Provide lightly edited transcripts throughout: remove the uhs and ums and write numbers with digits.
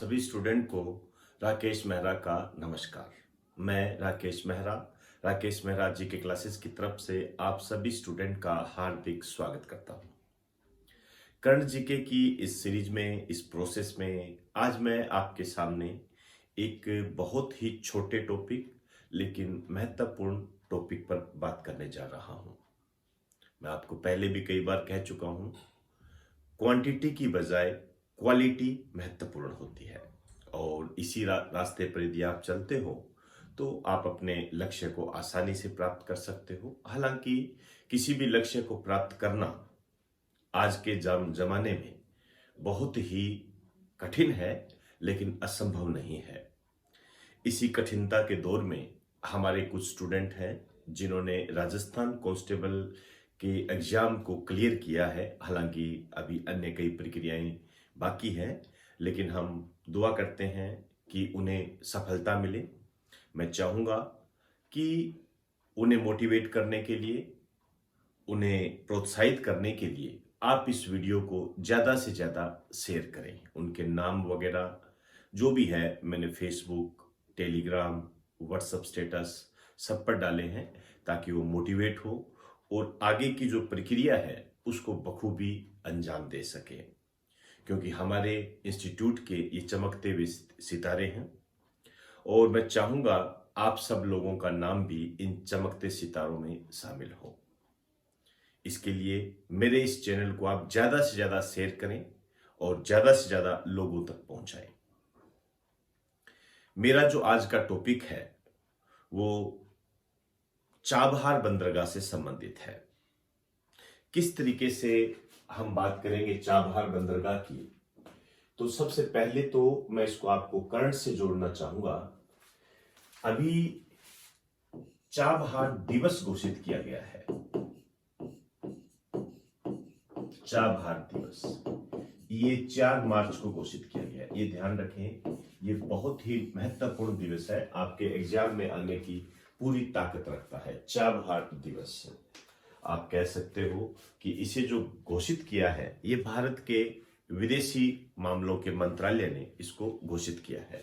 सभी स्टूडेंट को राकेश मेहरा का नमस्कार। मैं राकेश मेहरा जी के क्लासेस की तरफ से आप सभी स्टूडेंट का हार्दिक स्वागत करता हूं। कर्ण जीके की इस सीरीज में, इस प्रोसेस में आज मैं आपके सामने एक बहुत ही छोटे टॉपिक लेकिन महत्वपूर्ण टॉपिक पर बात करने जा रहा हूं। मैं आपको पहले भी कई बार कह चुका हूं, क्वांटिटी की बजाय क्वालिटी महत्वपूर्ण होती है और इसी रास्ते पर यदि आप चलते हो तो आप अपने लक्ष्य को आसानी से प्राप्त कर सकते हो। हालांकि किसी भी लक्ष्य को प्राप्त करना आज के जमाने में बहुत ही कठिन है, लेकिन असंभव नहीं है। इसी कठिनता के दौर में हमारे कुछ स्टूडेंट हैं जिन्होंने राजस्थान कांस्टेबल के एग्जाम को क्लियर किया है। हालांकि अभी अन्य कई प्रक्रियाएं बाकी हैं, लेकिन हम दुआ करते हैं कि उन्हें सफलता मिले। मैं चाहूँगा कि उन्हें मोटिवेट करने के लिए, उन्हें प्रोत्साहित करने के लिए आप इस वीडियो को ज़्यादा से ज़्यादा शेयर करें। उनके नाम वगैरह जो भी है मैंने फेसबुक, टेलीग्राम, व्हाट्सएप स्टेटस सब पर डाले हैं ताकि वो मोटिवेट हो और आगे की जो प्रक्रिया है उसको बखूबी अंजाम दे सके। क्योंकि हमारे इंस्टीट्यूट के ये चमकते हुए सितारे हैं और मैं चाहूँगा आप सब लोगों का नाम भी इन चमकते सितारों में शामिल हो। इसके लिए मेरे इस चैनल को आप ज़्यादा से ज़्यादा शेयर करें और ज़्यादा से ज़्यादा लोगों तक पहुँचाएं। मेरा जो आज का टॉपिक है वो चाबहार बंदरगाह से संबंधित है। किस तरीके से हम बात करेंगे चाबहार बंदरगाह की, तो सबसे पहले तो मैं इसको आपको कर्ण से जोड़ना चाहूंगा। अभी चाबहार दिवस घोषित किया गया है। चाबहार दिवस ये 4 मार्च को घोषित किया गया है। ये ध्यान रखें, ये बहुत ही महत्वपूर्ण दिवस है, आपके एग्जाम में आने की पूरी ताकत रखता है। चाबहार दिवस आप कह सकते हो कि इसे जो घोषित किया है ये भारत के विदेशी मामलों के मंत्रालय ने इसको घोषित किया है।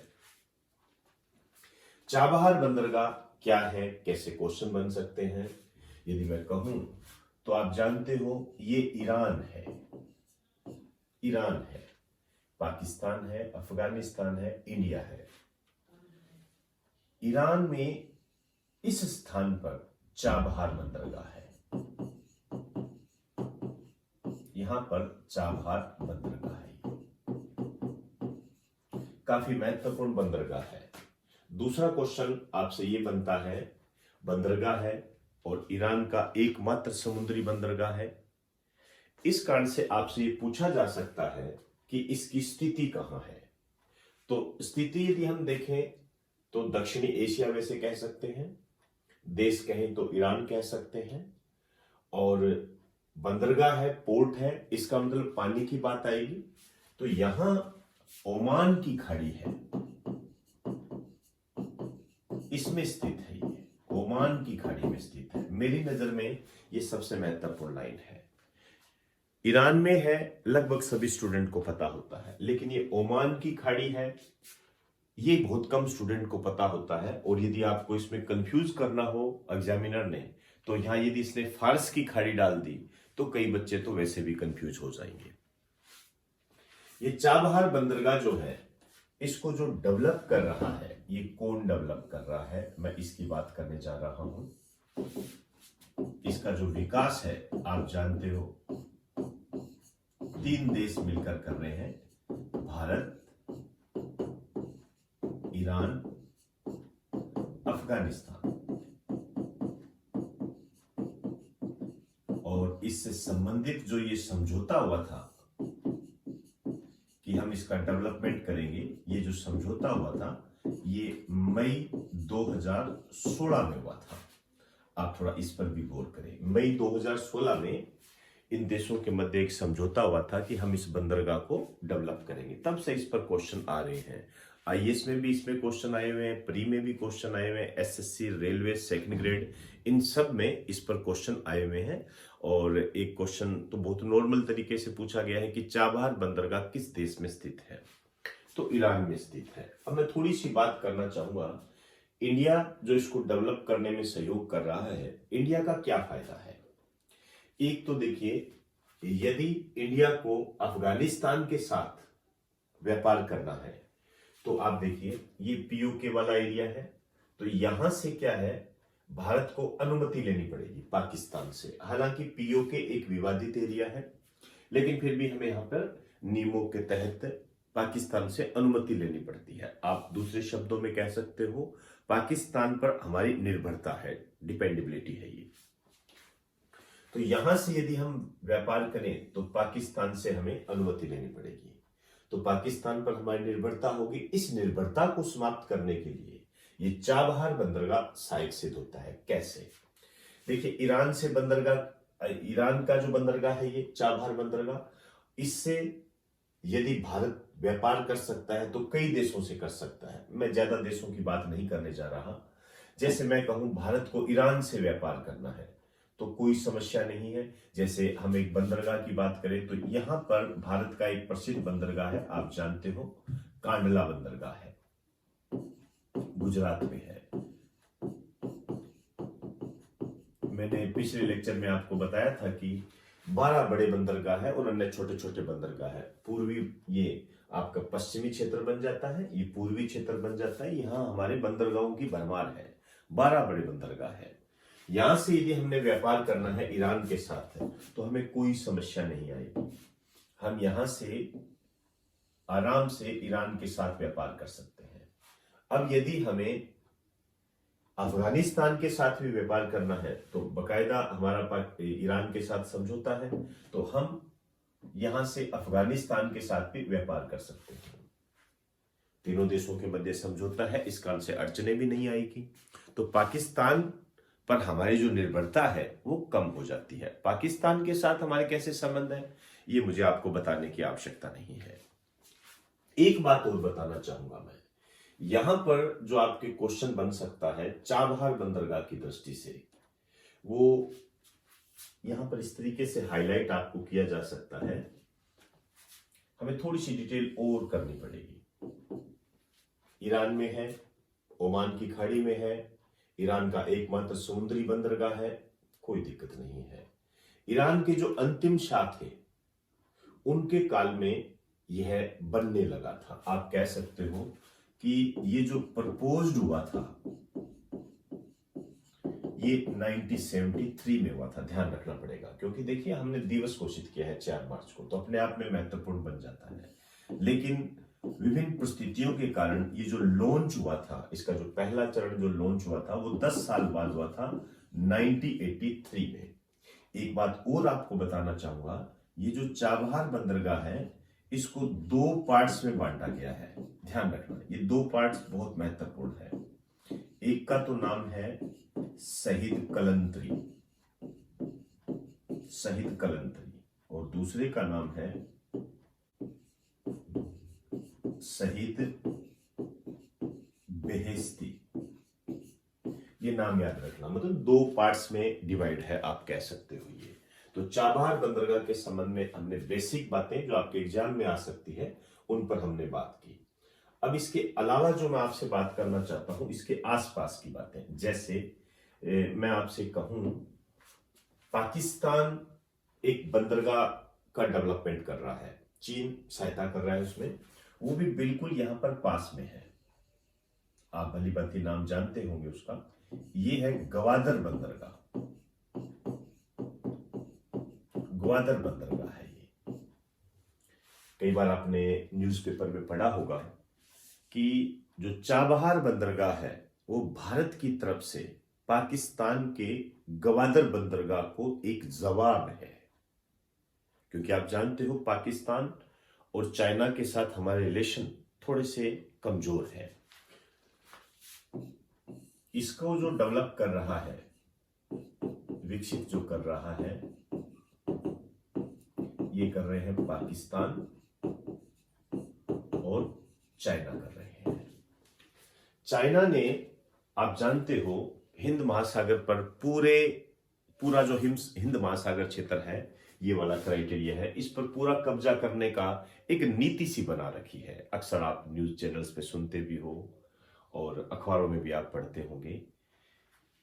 चाबहार बंदरगाह क्या है, कैसे क्वेश्चन बन सकते हैं यदि मैं कहूं तो आप जानते हो ये ईरान है, पाकिस्तान है, अफगानिस्तान है, इंडिया है। ईरान में इस स्थान पर चाबहार बंदरगाह है। यहां पर चाबहार बंदरगाह है, काफी महत्वपूर्ण बंदरगाह है। दूसरा क्वेश्चन आपसे यह बनता है, बंदरगाह है और ईरान का एकमात्र समुद्री बंदरगाह है। इस कारण से आपसे ये पूछा जा सकता है कि इसकी स्थिति कहां है। तो स्थिति यदि हम देखें तो दक्षिणी एशिया वैसे कह सकते हैं, देश कहें तो ईरान कह सकते हैं, और बंदरगाह है, पोर्ट है, इसका मतलब पानी की बात आएगी तो यहां ओमान की खाड़ी है, इसमें स्थित है। ये ओमान की खाड़ी में स्थित है। मेरी नजर में ये सबसे महत्वपूर्ण लाइन है। ईरान में है, लगभग सभी स्टूडेंट को पता होता है, लेकिन ये ओमान की खाड़ी है, ये बहुत कम स्टूडेंट को पता होता है। और यदि आपको इसमें कंफ्यूज करना हो एग्जामिनर ने, तो यहां यदि इसने फारस की खाड़ी डाल दी तो कई बच्चे तो वैसे भी कंफ्यूज हो जाएंगे। ये चाबहार बंदरगाह जो है, इसको जो डेवलप कर रहा है, ये कौन डेवलप कर रहा है, मैं इसकी बात करने जा रहा हूं। इसका जो विकास है आप जानते हो 3 देश मिलकर कर रहे हैं, भारत, ईरान, अफगानिस्तान। और इससे संबंधित जो ये समझौता हुआ था कि हम इसका डेवलपमेंट करेंगे, ये जो समझौता हुआ था ये मई 2016 में हुआ था। आप थोड़ा इस पर भी गौर करें। मई 2016 में इन देशों के मध्य एक समझौता हुआ था कि हम इस बंदरगाह को डेवलप करेंगे। तब से इस पर क्वेश्चन आ रहे हैं। आईएएस में भी इसमें क्वेश्चन आए हुए हैं, प्री में भी क्वेश्चन आए हुए हैं, एसएससी, रेलवे, सेकंड ग्रेड, इन सब में इस पर क्वेश्चन आए हुए हैं। और एक क्वेश्चन तो बहुत नॉर्मल तरीके से पूछा गया है कि चाबहार बंदरगाह किस देश में स्थित है। तो ईरान में स्थित है। अब मैं थोड़ी सी बात करना चाहूंगा, इंडिया जो इसको डेवलप करने में सहयोग कर रहा है, इंडिया का क्या फायदा है। एक तो देखिए, यदि इंडिया को अफगानिस्तान के साथ व्यापार करना है तो आप देखिए ये पीओके वाला एरिया है, तो यहां से क्या है, भारत को अनुमति लेनी पड़ेगी पाकिस्तान से। हालांकि पीओके एक विवादित एरिया है, लेकिन फिर भी हमें यहां पर नियमों के तहत पाकिस्तान से अनुमति लेनी पड़ती है। आप दूसरे शब्दों में कह सकते हो, पाकिस्तान पर हमारी निर्भरता है, डिपेंडेबिलिटी है ये। तो यहां से यदि हम व्यापार करें तो पाकिस्तान से हमें अनुमति लेनी पड़ेगी, तो पाकिस्तान पर हमारी निर्भरता होगी। इस निर्भरता को समाप्त करने के लिए ये चाबहार बंदरगाह सहायक सिद्ध होता है। कैसे? देखिए, ईरान से बंदरगाह, ईरान का जो बंदरगाह है ये चाबहार बंदरगाह, इससे यदि भारत व्यापार कर सकता है तो कई देशों से कर सकता है। मैं ज्यादा देशों की बात नहीं करने जा रहा। जैसे मैं कहूं भारत को ईरान से व्यापार करना है तो कोई समस्या नहीं है। जैसे हम एक बंदरगाह की बात करें तो यहां पर भारत का एक प्रसिद्ध बंदरगाह है, आप जानते हो, कांडला बंदरगाह है, गुजरात में है। मैंने पिछले लेक्चर में आपको बताया था कि 12 बड़े बंदरगाह है और अन्य छोटे छोटे बंदरगाह है। पूर्वी ये आपका पश्चिमी क्षेत्र बन जाता है, ये पूर्वी क्षेत्र बन जाता है। यहाँ हमारे बंदरगाहों की भरमार है, 12 बड़े बंदरगाह है। यहां से यदि हमने व्यापार करना है ईरान के साथ तो हमें कोई समस्या नहीं आएगी। हम यहां से आराम से ईरान के साथ व्यापार कर सकते हैं। अब यदि हमें अफगानिस्तान के साथ भी व्यापार करना है तो बकायदा हमारा ईरान के साथ समझौता है, तो हम यहां से अफगानिस्तान के साथ भी व्यापार कर सकते हैं। तीनों देशों के मध्य समझौता है, इस कारण से अड़चने भी नहीं आएगी। तो पाकिस्तान पर हमारी जो निर्भरता है वो कम हो जाती है। पाकिस्तान के साथ हमारे कैसे संबंध है ये मुझे आपको बताने की आवश्यकता नहीं है। एक बात और बताना चाहूंगा मैं, यहां पर जो आपके क्वेश्चन बन सकता है चाबहार बंदरगाह की दृष्टि से, वो यहां पर इस तरीके से हाईलाइट आपको किया जा सकता है। हमें थोड़ी सी डिटेल और करनी पड़ेगी। ईरान में है, ओमान की खाड़ी में है, ईरान का एकमात्र समुद्री बंदरगाह है, कोई दिक्कत नहीं है। ईरान के जो अंतिम शाह थे उनके काल में यह बनने लगा था। आप कह सकते हो कि ये जो प्रपोज्ड हुआ था ये 1973 में हुआ था। ध्यान रखना पड़ेगा, क्योंकि देखिए हमने दिवस घोषित किया है 4 मार्च को, तो अपने आप में महत्वपूर्ण बन जाता है। लेकिन विभिन्न परिस्थितियों के कारण ये जो लॉन्च हुआ था, इसका जो पहला चरण जो लॉन्च हुआ था वो 10 साल बाद हुआ था 1983 में। एक बात और आपको बताना चाहूंगा, ये जो चाबहार बंदरगाह है इसको 2 पार्ट्स में बांटा गया है। ध्यान रखना, ये 2 पार्ट्स बहुत महत्वपूर्ण है। एक का तो नाम है शहीद कलंतरी, शहीद कलंतरी, और दूसरे का नाम है शहीद बेहेस्ती। ये नाम याद रखना, मतलब 2 पार्ट्स में डिवाइड है, आप कह सकते हो ये। तो चाबहार बंदरगाह के संबंध में हमने बेसिक बातें जो आपके एग्जाम में आ सकती है उन पर हमने बात की। अब इसके अलावा जो मैं आपसे बात करना चाहता हूं, इसके आसपास की बातें, जैसे मैं आपसे कहूं पाकिस्तान एक बंदरगाह का डेवलपमेंट कर रहा है, चीन सहायता कर रहा है उसमें, वो भी बिल्कुल यहां पर पास में है। आप भली भांति नाम जानते होंगे उसका, ये है ग्वादर बंदरगाह। ग्वादर बंदरगाह है ये। कई बार आपने न्यूज़पेपर में पढ़ा होगा कि जो चाबहार बंदरगाह है वो भारत की तरफ से पाकिस्तान के ग्वादर बंदरगाह को एक जवाब है, क्योंकि आप जानते हो पाकिस्तान और चाइना के साथ हमारे रिलेशन थोड़े से कमजोर है। इसको जो डेवलप कर रहा है, विकसित जो कर रहा है, ये कर रहे हैं पाकिस्तान और चाइना कर रहे हैं। चाइना ने, आप जानते हो, हिंद महासागर पर पूरा जो हिंद महासागर क्षेत्र है ये वाला क्राइटेरिया है, इस पर पूरा कब्जा करने का एक नीति सी बना रखी है। अक्सर आप न्यूज चैनल्स पे सुनते भी हो और अखबारों में भी आप पढ़ते होंगे।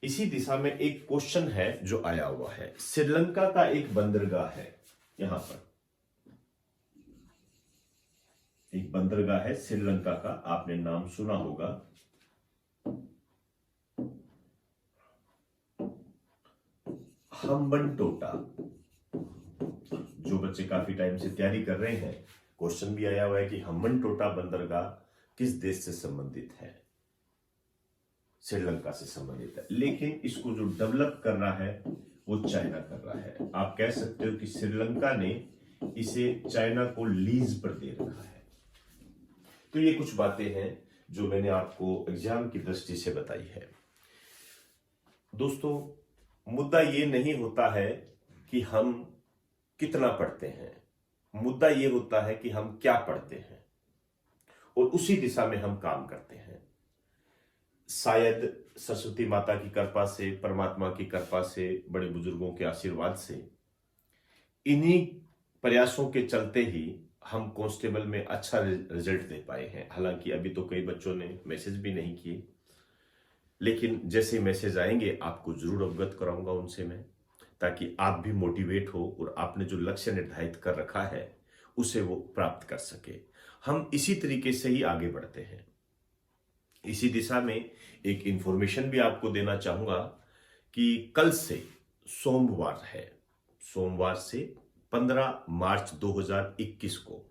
इसी दिशा में एक क्वेश्चन है जो आया हुआ है। श्रीलंका का एक बंदरगाह है, यहां पर एक बंदरगाह है श्रीलंका का, आपने नाम सुना होगा। हम्बनटोटा। जो बच्चे काफी टाइम से तैयारी कर रहे हैं, क्वेश्चन भी आया हुआ है कि हम्बनटोटा बंदरगाह किस देश से संबंधित है? श्रीलंका से संबंधित है, लेकिन इसको जो डेवलप कर रहा है वो चाइना कर रहा है। आप कह सकते हो कि श्रीलंका ने इसे चाइना को लीज पर दे रखा है। तो ये कुछ बातें हैं जो मैंने आपको एग्जाम की दृष्टि से बताई है। दोस्तों, मुद्दा ये नहीं होता है कि हम कितना पढ़ते हैं, मुद्दा ये होता है कि हम क्या पढ़ते हैं और उसी दिशा में हम काम करते हैं। शायद सरस्वती माता की कृपा से, परमात्मा की कृपा से, बड़े बुजुर्गों के आशीर्वाद से, इन्हीं प्रयासों के चलते ही हम कांस्टेबल में अच्छा रिजल्ट दे पाए हैं। हालांकि अभी तो कई बच्चों ने मैसेज भी नहीं किए, लेकिन जैसे मैसेज आएंगे आपको जरूर अवगत कराऊंगा उनसे मैं, ताकि आप भी मोटिवेट हो और आपने जो लक्ष्य निर्धारित कर रखा है उसे वो प्राप्त कर सके। हम इसी तरीके से ही आगे बढ़ते हैं। इसी दिशा में एक इंफॉर्मेशन भी आपको देना चाहूंगा कि कल से सोमवार है, सोमवार से 15 मार्च 2021 को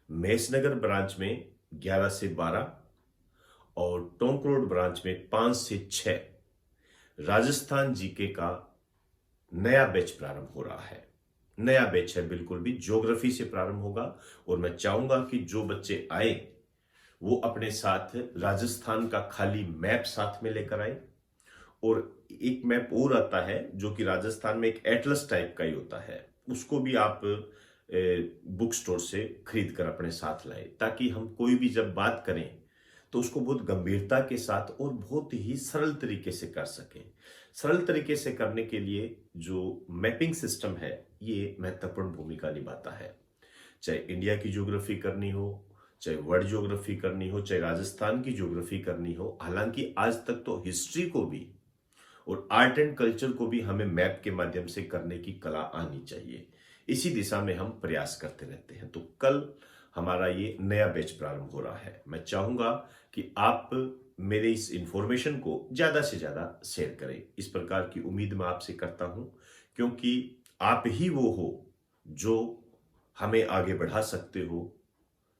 महेशनगर ब्रांच में 11 से 12 और टोंक रोड ब्रांच में 5 से 6 राजस्थान जीके का नया बैच प्रारंभ हो रहा है। नया बैच है, बिल्कुल भी ज्योग्राफी से प्रारंभ होगा और मैं चाहूंगा कि जो बच्चे आए वो अपने साथ राजस्थान का खाली मैप साथ में लेकर आए, और एक मैप और आता है जो कि राजस्थान में एक एटलस टाइप का ही होता है, उसको भी आप बुक स्टोर से खरीद कर अपने साथ लाए, ताकि हम कोई भी जब बात करें तो उसको बहुत गंभीरता के साथ और बहुत ही सरल तरीके से कर सकें। सरल तरीके से करने के लिए जो मैपिंग सिस्टम है ये महत्वपूर्ण भूमिका निभाता है। चाहे इंडिया की ज्योग्राफी करनी हो, चाहे वर्ल्ड ज्योग्राफी करनी हो, चाहे राजस्थान की ज्योग्राफी करनी हो। हालांकि आज तक तो हिस्ट्री को भी और आर्ट एंड कल्चर को भी हमें मैप के माध्यम से करने की कला आनी चाहिए। इसी दिशा में हम प्रयास करते रहते हैं। तो कल हमारा ये नया बैच प्रारंभ हो रहा है। मैं चाहूंगा कि आप मेरे इस इंफॉर्मेशन को ज्यादा से ज्यादा शेयर करें। इस प्रकार की उम्मीद मैं आपसे करता हूं, क्योंकि आप ही वो हो जो हमें आगे बढ़ा सकते हो।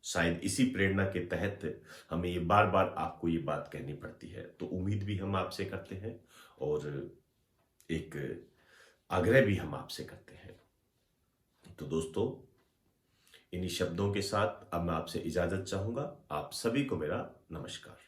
शायद इसी प्रेरणा के तहत हमें ये बार बार आपको ये बात कहनी पड़ती है। तो उम्मीद भी हम आपसे करते हैं और एक आग्रह भी हम आपसे करते हैं। तो दोस्तों, इन्हीं शब्दों के साथ अब मैं आपसे इजाजत चाहूंगा। आप सभी को मेरा नमस्कार।